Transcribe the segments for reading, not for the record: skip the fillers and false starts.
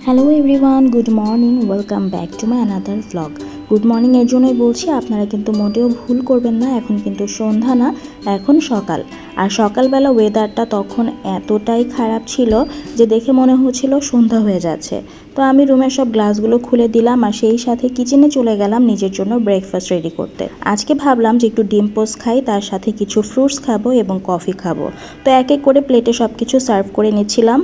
Hello everyone, good morning. Welcome back to my another vlog. Good morning এর জন্যই বলছি, আপনারা কিন্তু মোটেও ভুল করবেন না। এখন কিন্তু সন্ধ্যা না, এখন সকাল। আর সকালবেলা ওয়েদারটা তখন এতটাই খারাপ ছিল যে দেখে মনে হচ্ছিল সন্ধ্যা হয়ে যাচ্ছে। তো আমি রুমের সব গ্লাসগুলো খুলে দিলাম আর সেই সাথে কিচেনে চলে গেলাম নিজের জন্য ব্রেকফাস্ট রেডি করতে। আজকে ভাবলাম যে একটু ডিম পোস্ট খাই, তার সাথে কিছু ফ্রুটস খাবো এবং কফি খাবো। তো এক এক করে প্লেটে সব কিছু সার্ভ করে নিচ্ছিলাম।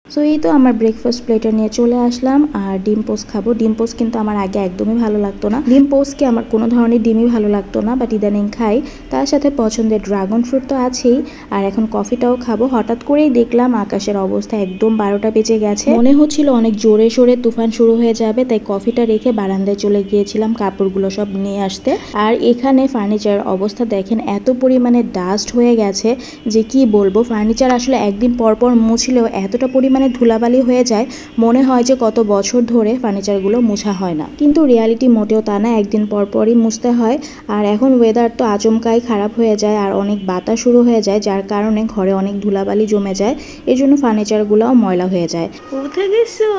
সো এই তো আমার ব্রেকফাস্ট প্লেটে নিয়ে চলে আসলাম আর ডিম পোস্ট খাবো। ডিম পোস্ট কিন্তু আমার আগে একদমই ভালো লাগতো না। ডিম পোস্টকে আমার কোনো ধরনের ডিমই ভালো লাগতো না, বাট ইদানিং খাই। তার সাথে পছন্দের ড্রাগন ফ্রুট তো আছেই, আর এখন কফিটাও খাবো। হঠাৎ করেই দেখলাম আকাশের অবস্থা একদম 12টা বেজে গেছে। মনে হচ্ছিল অনেক জোরে সোরে তুফান শুরু হয়ে যাবে, তাই কফিটা রেখে বারান্দায় চলে গিয়েছিলাম কাপড়গুলো সব নিয়ে আসতে। আর এখানে ফার্নিচার অবস্থা দেখেন, এত পরিমাণে ডাস্ট হয়ে গেছে যে কি বলবো। ফার্নিচার আসলে একদিন পর পর মুছলেও এতটা পরিমাণে ধুলাবালি হয়ে যায়, মনে হয় যে কত বছর ধরে ফার্নিচারগুলো মোছা হয় না। কিন্তু রিয়ালিটি মোটেও তা না, একদিন পর পরই মুছতে হয়। আর এখন ওয়েদার তো আচমকাই খারাপ হয়ে যায় আর অনেক বাতাস শুরু হয়ে যায়, যার কারণে ঘরে অনেক ধুলাবালি জমে যায়। এই জন্য ফার্নিচারগুলোও ময়লা হয়ে যায়। উঠে গেছো?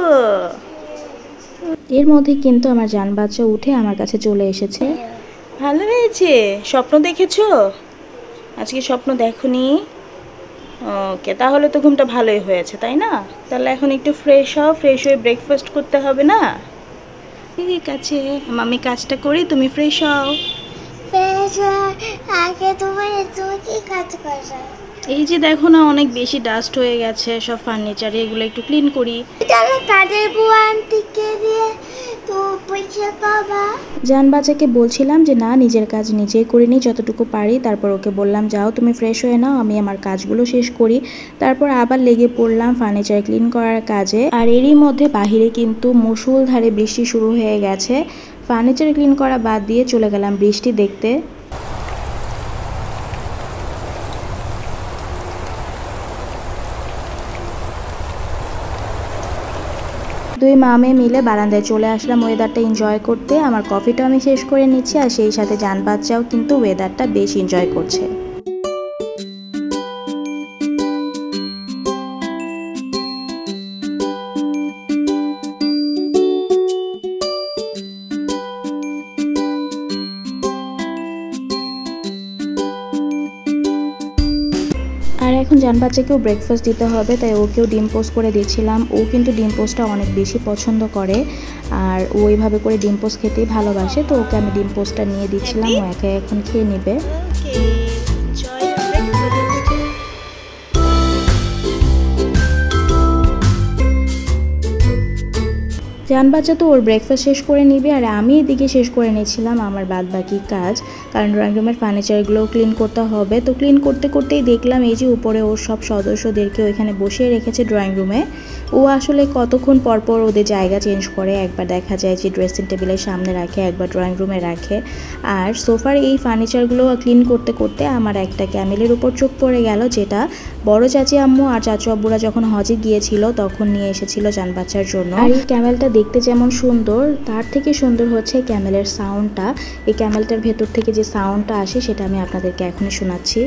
এর মধ্যে কিন্তু আমার জান বাচ্চা উঠে আমার কাছে চলে এসেছে। ভালো হয়েছে। স্বপ্ন দেখেছো? আজকে স্বপ্ন দেখোনি? ওকে, তাহলে তো ঘুমটা ভালোই হয়েছে, তাই না? তাহলে এখন একটু ফ্রেশ হও, ফ্রেশ হয়ে ব্রেকফাস্ট করতে হবে না? ঠিক আছে, আমি কাজটা করি, তুমি ফ্রেশ হও। আগে তুমি কি কাজ করছো? এই যে দেখো না, অনেক বেশি ডাস্ট হয়ে গেছে সব ফার্নিচারে, এগুলো একটু ক্লিন করি। তাহলে তাদের বুয়ান থেকে দিয়ে তো পয়সা পাবা। জান বাচ্চাকে বলছিলাম যে না, নিজের কাজ নিজেই করে নিই যতটুকু পারি। তারপর ওকে বললাম যাও তুমি ফ্রেশ হয়ে নাও, আমি আমার কাজগুলো শেষ করি। তারপর আবার লেগে পড়লাম ফার্নিচার ক্লিন করার কাজে। আর এরই মধ্যে বাহিরে কিন্তু মুষলধারে বৃষ্টি শুরু হয়ে গেছে। ফার্নিচার ক্লিন করা বাদ দিয়ে চলে গেলাম বৃষ্টি দেখতে। দুই মামে মিলে বারান্দায় চলে আসলাম ওয়েদারটা এনজয় করতে। আমার কফিটা আমি শেষ করে নিচ্ছি আর সেই সাথে জান বাচ্চাও কিন্তু ওয়েদারটা বেশ এনজয় করছে। আর এখন জান বাচ্চাকেও ব্রেকফাস্ট দিতে হবে, তাই ওকেও ডিম পোস্ট করে দিচ্ছিলাম। ও কিন্তু ডিম পোস্টটা অনেক বেশি পছন্দ করে আর ও এইভাবে করে ডিম পোস্ট খেতেই ভালোবাসে। তো ওকে আমি ডিম পোস্টটা নিয়ে দিচ্ছিলাম, ও একা এখন খেয়ে নেবে। জান বাচ্চা তো ওর ব্রেকফাস্ট শেষ করে নিবে আর আমি এদিকে শেষ করে নিয়েছিলাম আমার বাদ বাকি কাজ, কারণ ড্রয়িং রুমের ফার্নিচারগুলোও ক্লিন করতে হবে। তো ক্লিন করতে করতেই দেখলাম এই যে উপরে ওর সব সদস্যদেরকে ওইখানে বসিয়ে রেখেছে ড্রয়িং রুমে। ও আসলে কতক্ষণ পর পর ওদের জায়গা চেঞ্জ করে, একবার দেখা যায় যে ড্রেসিং টেবিলের সামনে রাখে, একবার ড্রয়িং রুমে রাখে। আর সোফার এই ফার্নিচারগুলো ক্লিন করতে করতে আমার একটা ক্যামেলের উপর চোখ পড়ে গেল, যেটা বড় চাচি আম্মু আর চাচু আব্বুরা যখন হজে গিয়েছিল তখন নিয়ে এসেছিল জান বাচ্চার জন্য। আর এই ক্যামেলটা দেখতে যেমন সুন্দর, তার থেকে সুন্দর হচ্ছে ক্যামেলের সাউন্ডটা। এই ক্যামেলটার ভেতর থেকে যে সাউন্ডটা আসে সেটা আমি আপনাদেরকে এখনই শোনাচ্ছি।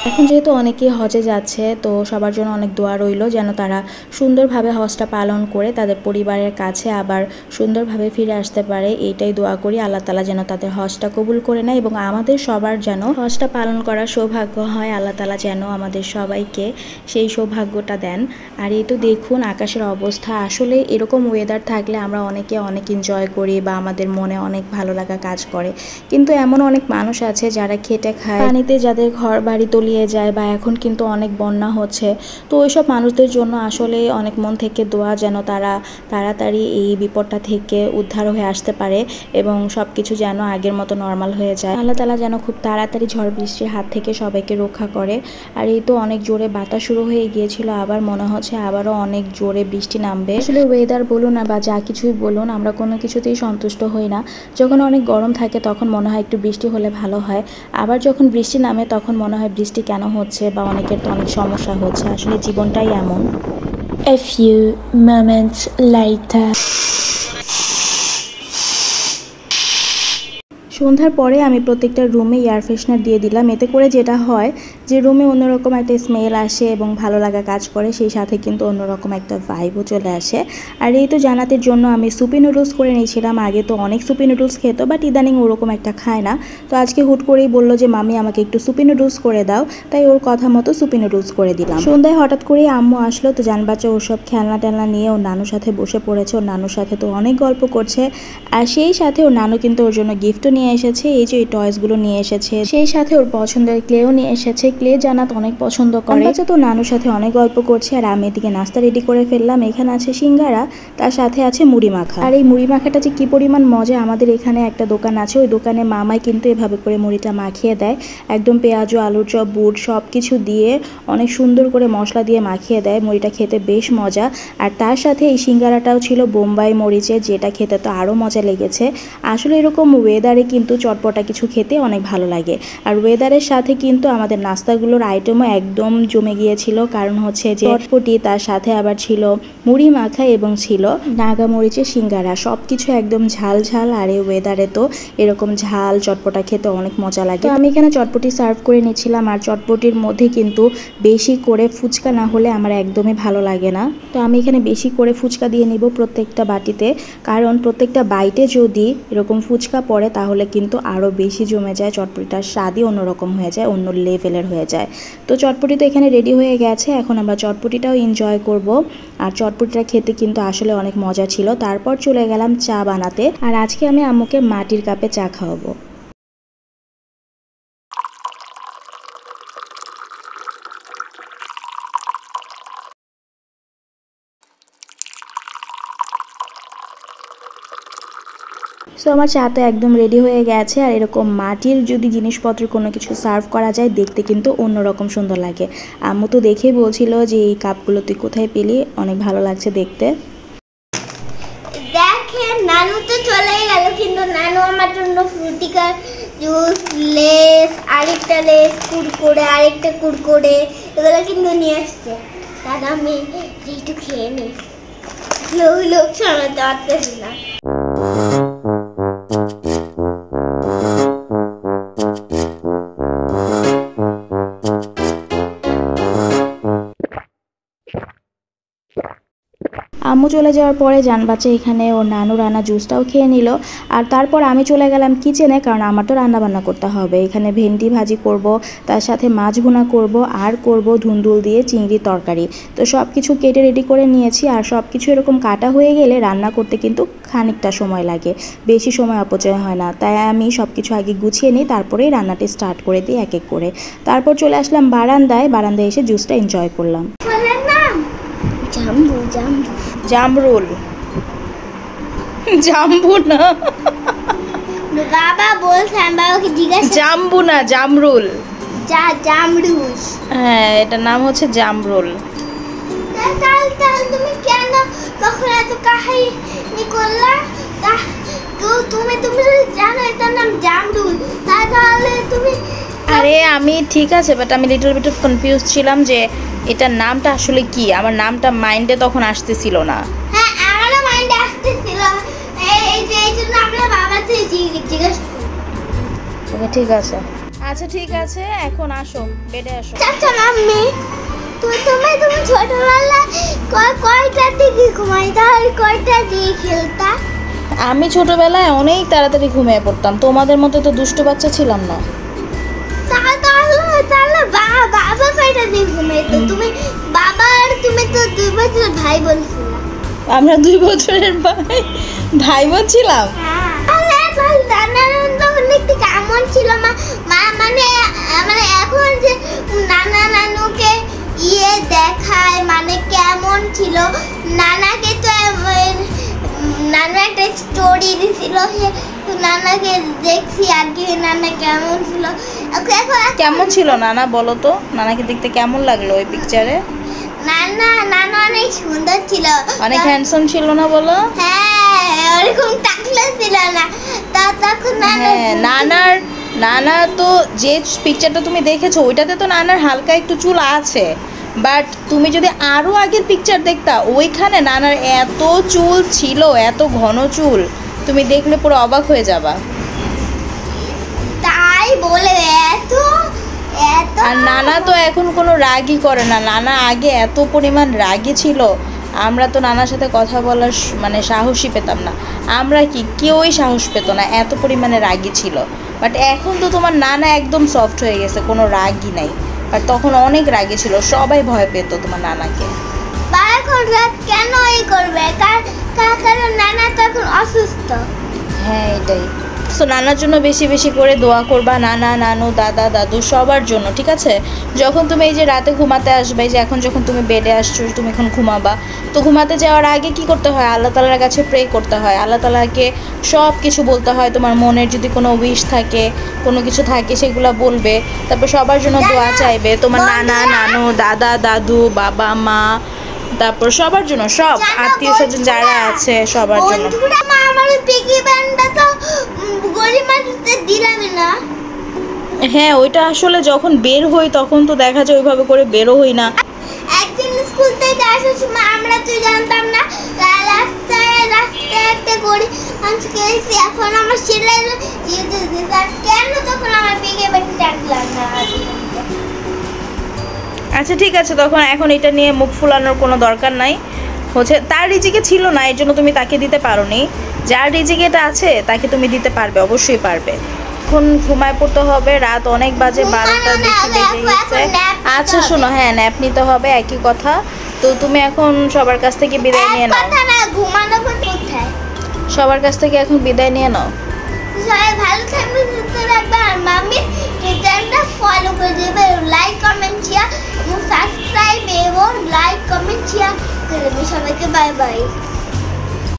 এখন যেহেতু অনেকেই হজে যাচ্ছে, তো সবার জন্য অনেক দোয়া রইল যেন তারা সুন্দরভাবে হজটা পালন করে তাদের পরিবারের কাছে আবার সুন্দরভাবে ফিরে আসতে পারে। এইটাই দোয়া করি, আল্লাহ তাআলা যেন তাদের হজটা কবুল করে নেয় এবং আমাদের সবার যেন হজটা পালন করার সৌভাগ্য হয়। আল্লাহ তাআলা যেন আমাদের সবাইকে সেই সৌভাগ্যটা দেন। আর এই তো দেখুন আকাশের অবস্থা, আসলে এরকম ওয়েদার থাকলে আমরা অনেকে অনেক এনজয় করি বা আমাদের মনে অনেক ভালো লাগা কাজ করে। কিন্তু এমন অনেক মানুষ আছে যারা খেটে খায়, পানিতে যাদের ঘর বাড়ি তলিয়ে তলিয়ে যায় বা এখন কিন্তু অনেক বন্যা হচ্ছে। তো ওইসব মানুষদের জন্য আসলে অনেক মন থেকে দোয়া যেন তারা তাড়াতাড়ি এই বিপদটা থেকে উদ্ধার হয়ে আসতে পারে এবং সব কিছু যেন আগের মতো নর্মাল হয়ে যায়। আল্লাহ তাআলা যেন খুব তাড়াতাড়ি ঝড় বৃষ্টির হাত থেকে সবাইকে রক্ষা করে। আর এই তো অনেক জোরে বাতাস শুরু হয়ে গিয়েছিল, আবার মনে হচ্ছে আবারও অনেক জোরে বৃষ্টি নামবে। আসলে ওয়েদার বলুন বা যা কিছুই বলুন, আমরা কোনো কিছুতেই সন্তুষ্ট হই না। যখন অনেক গরম থাকে তখন মনে হয় একটু বৃষ্টি হলে ভালো হয়, আবার যখন বৃষ্টি নামে তখন মনে হয় বৃষ্টি কেন হচ্ছে, বা অনেকের তো অনেক সমস্যা হচ্ছে। আসলে জীবনটাই এমন। A few moments later. সন্ধ্যার পরে আমি প্রত্যেকটা রুমে এয়ার ফ্রেশনার দিয়ে দিলাম। এতে করে যেটা হয় যে রুমে অন্যরকম একটা স্মেল আসে এবং ভালো লাগা কাজ করে, সেই সাথে কিন্তু অন্যরকম একটা ভাইবও চলে আসে। আর এই তো জান্নাতের জন্য আমি সুপি নুডলস করে নিয়েছিলাম। আগে তো অনেক সুপি নুডলস খেত, বাট ইদানিং ওরকম একটা খায় না। তো আজকে হুট করেই বললো যে মামি আমাকে একটু সুপি নুডলস করে দাও, তাই ওর কথা মতো সুপি নুডলস করে দিলাম। সন্ধ্যায় হঠাৎ করেই আম্মু আসলো, তো জান বাচ্চা ওর সব খেলনা টেলনা নিয়ে ওর নানুর সাথে বসে পড়েছে। ওর নানুর সাথে তো অনেক গল্প করছে, আর সেই সাথে ওর নানু কিন্তু ওর জন্য গিফটও নিয়ে এসেছে। এই যে এই টয়েসগুলো নিয়ে এসেছে, সেই সাথে ওর পছন্দের ক্লেও নিয়ে এসেছে। ক্লে জান্নাত অনেক পছন্দ করে। বাচ্চা তো নানুর সাথে অনেক গল্প করছে, আর আমি এদিকে নাস্তা রেডি করে ফেললাম। এখানে আছে সিঙ্গারা, তার সাথে আছে মুড়ি মাখা। আর এই মুড়ি মাখাটা যে কি পরিমাণ মজা, আমাদের এখানে একটা দোকান আছে, ওই দোকানে মামাই কিন্তু এভাবে করে মুড়িটা মাখিয়ে দেয়। একদম পেঁয়াজ, আলুর চপ, বুট সব কিছু দিয়ে অনেক সুন্দর করে মশলা দিয়ে মাখিয়ে দেয়। মুড়িটা খেতে বেশ মজা। আর তার সাথে এই সিঙ্গারাটাও ছিল বোম্বাই মরিচের, যেটা খেতে তো আরও মজা লেগেছে। আসলে এরকম ওয়েদারে কিন্তু চটপটা কিছু খেতে অনেক ভালো লাগে। আর ওয়েদারের সাথে কিন্তু আমাদের নাস্তাগুলোর আইটেমও একদম জমে গিয়েছিল, কারণ হচ্ছে যে চটপটি, তার সাথে আবার ছিল মুড়ি মাখা এবং ছিল নাগা মরিচের সিঙ্গারা। সব কিছু একদম ঝাল ঝাল, আর এই ওয়েদারে তো এরকম ঝাল চটপটা খেতে অনেক মজা লাগে। তো আমি এখানে চটপটি সার্ভ করে নিচ্ছিলাম, আর চটপটির মধ্যে কিন্তু বেশি করে ফুচকা না হলে আমার একদমই ভালো লাগে না। তো আমি এখানে বেশি করে ফুচকা দিয়ে নিব প্রত্যেকটা বাটিতে, কারণ প্রত্যেকটা বাইটে যদি এরকম ফুচকা পড়ে তাহলে কিন্তু আরও বেশি জমে যায়। চটপটিটার স্বাদই অন্যরকম হয়ে যায়, অন্য লেভেলের হয়ে যায়। তো চটপটি তো এখানে রেডি হয়ে গেছে, এখন আমরা চটপটিটাও এনজয় করব। আর চটপটিটা খেতে কিন্তু আসলে অনেক মজা ছিল। তারপর চলে গেলাম চা বানাতে, আর আজকে আমি আম্মুকে মাটির কাপে চা খাওয়াবো। সো আমার চা তো একদম রেডি হয়ে গেছে। আর এরকম মাটির যদি জিনিসপত্র কোনো কিছু সার্ভ করা যায়, দেখতে কিন্তু অন্যরকম সুন্দর লাগে। আম্মু তো দেখেই বলছিল যে এই কাপগুলো তুই কোথায় পেলি, অনেক ভালো লাগছে দেখতে। দেখেন নানু তো চলেই গেল, কিন্তু নানু আমার জন্য ফ্রুটিকার জুস, লেস, আরেকটা লেস, কুরকুরে, আরেকটা কুরকুরে, এগুলো কিন্তু নিয়ে আসছে। দাদা আমি একটু খেয়ে নিই, লোক সামলাতে পারতেছি না। আম্মু চলে যাওয়ার পরে জান বাচ্চা এখানে ওর নানু রান্না জুসটাও খেয়ে নিল। আর তারপর আমি চলে গেলাম কিচেনে, কারণ আমার তো রান্না বান্না করতে হবে। এখানে ভেন্ডি ভাজি করব, তার সাথে মাছ ভুনা করব, আর করব ধুন্দুল দিয়ে চিংড়ির তরকারি। তো সব কিছু কেটে রেডি করে নিয়েছি। আর সব কিছু এরকম কাটা হয়ে গেলে রান্না করতে কিন্তু খানিকটা সময় লাগে, বেশি সময় অপচয় হয় না। তাই আমি সব কিছু আগে গুছিয়ে নিই, তারপরেই রান্নাটি স্টার্ট করে দিই এক এক করে। তারপর চলে আসলাম বারান্দায় এসে জুসটা এনজয় করলাম। জাম্বু জাম্বু জামরুল, জাম্বু না বাবা বলছে, আমি বাবাকে জিজ্ঞাসা, জাম্বু না জামরুল। জামরুস। হ্যাঁ, এটার নাম হচ্ছে জামরুল। তাহলে তুমি কেন তখন এত কাহিনী করলা? তুমি তুমি যদি জানো এটার নাম জামরুল, তাহলে তুমি। আরে আমি ঠিক আছে, বাট আমি লিটল বিট অফ কনফিউজ ছিলাম যে এটার নামটা আসলে কি। আমার নামটা মাইন্ডে তখন আসতেছিল না। হ্যাঁ, আমারও মাইন্ডে আসতেছিল, এই জন্য আমরা বাবাকে জিজ্ঞেস করি। ওকে ঠিক আছে, আচ্ছা ঠিক আছে, এখন আসো বেডে আসো। চাচা মাম্মি, তুমি ছোটবেলায় কয়টা থেকে ঘুমাইতা আর কয়টা দিয়ে খেলতা? আমি ছোটবেলায় অনেক তাড়াতাড়ি ঘুমিয়ে পড়তাম, তোমাদের মতো তো দুষ্টু বাচ্চা ছিলাম না। তাহলে বাবা কয়টা দিয়ে ঘুমাইতো? তুমি বাবা আর তুমি তো 2 বছর ভাই বলছিলা। আমরা 2 বছরের ভাই বোন ছিলাম। তখন দেখতে কেমন ছিল মা? মানে এখন যে নানাকে তো নানা একটা স্টোরি দিছিল, তো নানাকে দেখছি আর কি নানা কেমন ছিল। কেমন ছিল নানা বলো তো, নানাকে দেখতে কেমন লাগলো ওই পিকচারে? নানা অনেক সুন্দর ছিল, অনেক হ্যান্ডসাম ছিল না বলো? হ্যাঁ, ওরকম টাকলা ছিল না তখন নানা তো যে পিকচারটা তুমি দেখেছো ওইটাতে তো নানার হালকা একটু চুল আছে, বাট তুমি যদি আরো আগের পিকচার দেখতা ওইখানে নানার এত চুল ছিল, এত ঘন চুল, তুমি দেখলে পুরো অবাক হয়ে যাবা। তাই বলে এত আর নানা তো এখন কোনো রাগই করে না, নানা আগে এত পরিমাণ রাগী ছিল, আমরা তো নানার সাথে কথা বলার মানে সাহসই পেতাম না, আমরা কি কেউই সাহস পেত না, এত পরিমাণে রাগী ছিল। বাট এখন তো তোমার নানা একদম সফট হয়ে গেছে, কোনো রাগই নাই, আর তখন অনেক রাগী ছিল, সবাই ভয় পেত তোমার নানাকে। কেন এই করবে, কারণ নানা তখন অসুস্থ। হ্যাঁ এটাই। সো নানার জন্য বেশি বেশি করে দোয়া করবা, নানা নানু দাদা দাদু সবার জন্য, ঠিক আছে? যখন তুমি এই যে রাতে ঘুমাতে আসবে, যে এখন যখন তুমি বেডে আসছো, তুমি এখন ঘুমাবা, তো ঘুমাতে যাওয়ার আগে কি করতে হয়? আল্লাহ তাআলার কাছে প্রে করতে হয়, আল্লাহ তাআলাকে সব কিছু বলতে হয়, তোমার মনের যদি কোনো উইশ থাকে, কোনো কিছু থাকে সেগুলো বলবে, তারপর সবার জন্য দোয়া চাইবে, তোমার নানা নানু দাদা দাদু বাবা মা, তারপর সবার জন্য, সব আত্মীয় স্বজন যারা আছে সবার জন্য। হ্যাঁ ওইটা আসলে যখন বের হই তখন তো দেখা যায় ওইভাবে করে বেরো হই না। একদিন স্কুল থেকে আসার সময় আমরা তো জানতাম না, রাস্তায় একটা গড়ি খেয়েছি, এখন আমার ছেলে কেন তখন আমার পিকে বাড়ি ডাকলাম না। আচ্ছা ঠিক আছে, তখন এখন এটা নিয়ে মুখ ফুলানোর কোনো দরকার নাই, হচ্ছে তার রিজিকে ছিল না এর জন্য তুমি তাকে দিতে পারোনি, যার রিজিকে এটা আছে তাকে তুমি দিতে পারবে, অবশ্যই পারবে। এখন ঘুমায় পড়তে হবে, রাত অনেক বাজে, 12টার বেশি বেজে গেছে। আচ্ছা শোনো, হ্যাঁ ন্যাপ নিতে হবে, একই কথা। তো তুমি এখন সবার কাছ থেকে বিদায় নিয়ে নাও, সবার কাছ থেকে এখন বিদায় নিয়ে নাও। সবাই ভালো থাকবে, সুস্থ থাকবে, আর মাম্মির চ্যানেলটা ফলো করে দেবে, লাইক কমেন্ট শেয়ার এবং সাবস্ক্রাইব এবং লাইক কমেন্ট শেয়ার করে দেবে। সবাইকে বাই বাই।